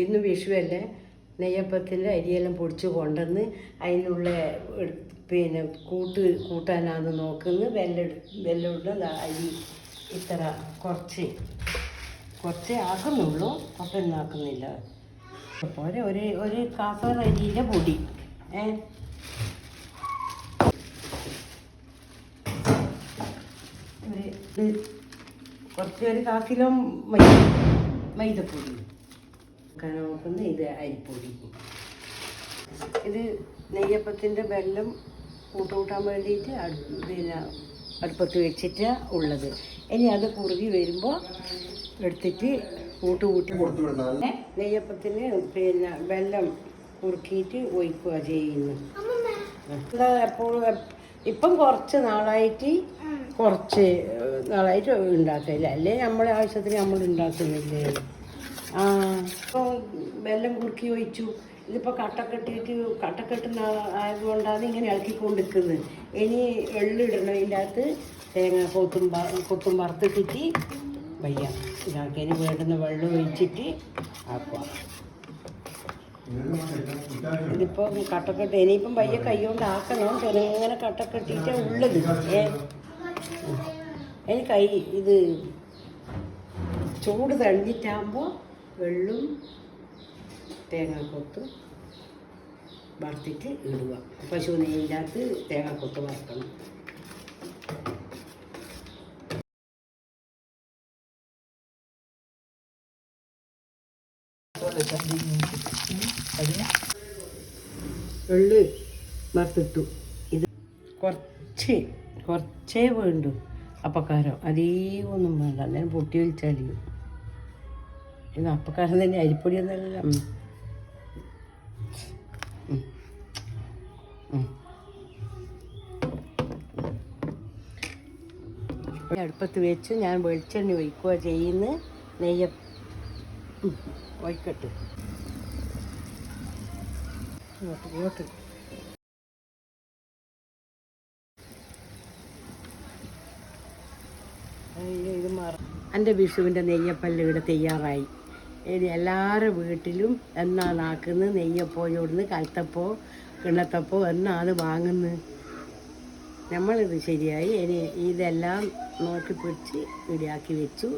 ഇന്ന് വിഷുവല്ലേ, നെയ്യപ്പത്തിൻ്റെ അരിയെല്ലാം പൊടിച്ച് കൊണ്ടുവന്ന് അതിനുള്ള പിന്നെ കൂട്ടാനാന്ന് നോക്കുന്നു. വെല്ലമിട്ട് അരി ഇത്ര കുറച്ച് ആക്കുന്നുള്ളൂ, അപ്പം ഒന്നും ആക്കുന്നില്ല. പോലെ ഒരു കാസർ അരിയുടെ പൊടി കുറച്ച് ഒരു 1/4 കിലോ മൈദപ്പൊടി നോക്കുന്ന ഇത് അരിപ്പൊടി. ഇത് നെയ്യപ്പത്തിൻ്റെ വെള്ളം കൂട്ടാൻ വേണ്ടിയിട്ട് പിന്നെ അടുപ്പത്ത് വെച്ചിട്ട് ഉള്ളത്. ഇനി അത് കുറുകി വരുമ്പോൾ എടുത്തിട്ട് കൂട്ടി നെയ്യപ്പത്തിന് പിന്നെ വെള്ളം കുറുക്കിയിട്ട് ഒഴിക്കുക ചെയ്യുന്നു. എപ്പോഴും ഇപ്പം കുറച്ച് നാളായിട്ട് ഉണ്ടാക്കില്ല, അല്ലേ നമ്മളെ ആവശ്യത്തിന് നമ്മൾ ഉണ്ടാക്കുന്നില്ലേ. ഇപ്പോൾ വെള്ളം കുറുക്കി ഒഴിച്ചു. ഇതിപ്പോൾ കട്ടക്കെട്ടുന്ന ആയതുകൊണ്ടാണ് ഇങ്ങനെ ഇളക്കിക്കൊണ്ടിരിക്കുന്നത്. ഇനി എള്ളിടണം, ഇതിൻ്റെ അകത്ത് തേങ്ങ കൊത്തും വറുത്തിട്ടിട്ട് വയ്യ ഇതാക്കി. അതിന് വേണ്ടുന്ന വെള്ളം ഒഴിച്ചിട്ട് ആക്കുക. ഇതിപ്പോൾ കട്ടക്കെട്ട് ഇനിയിപ്പം വയ്യ കൈകൊണ്ട് ആക്കണം. ചെറുങ്ങനെ കട്ടക്കെട്ടിട്ട് ഉള്ളത് അതിന് ഇത് ചൂട് തണിഞ്ഞിട്ടാകുമ്പോൾ വെള്ളം തേങ്ങാക്കൊത്ത് വറുത്തിട്ട് ഇടുക. പശു നെയ്യിൻ്റെ അകത്ത് തേങ്ങാക്കൊത്ത് വറുക്കണം. എള്ള് വറുത്തിട്ടു. ഇത് കുറച്ചേ വേണ്ടു അപ്പക്കാരം, അധികമൊന്നും വേണ്ട, അന്നേരം പൊട്ടി വലിച്ചടിയും. ഇത് അപ്പക്കാരം തന്നെ, അരിപ്പൊടി ഒന്നല്ല. അടുപ്പത്ത് വെച്ച് ഞാൻ വെളിച്ചെണ്ണ ഒഴിക്കുക ചെയ്യുന്ന ഒഴിക്കട്ട് ഇങ്ങോട്ട് ഇത് എൻ്റെ വിഷുവിൻ്റെ നെയ്യപ്പല്ല ഇവിടെ തയ്യാറായി. ഇനി എല്ലാവരുടെ വീട്ടിലും എന്നാണ് ആക്കുന്നത് നെയ്യപ്പോ, ഇവിടുന്ന് കലത്തപ്പോ കിണ്ണത്തപ്പോ എന്നാണ് വാങ്ങുന്നത്. നമ്മളിത് ശരിയായി. ഇനി ഇതെല്ലാം നോക്കി പിടിച്ച് ഇടിയാക്കി വെച്ചു.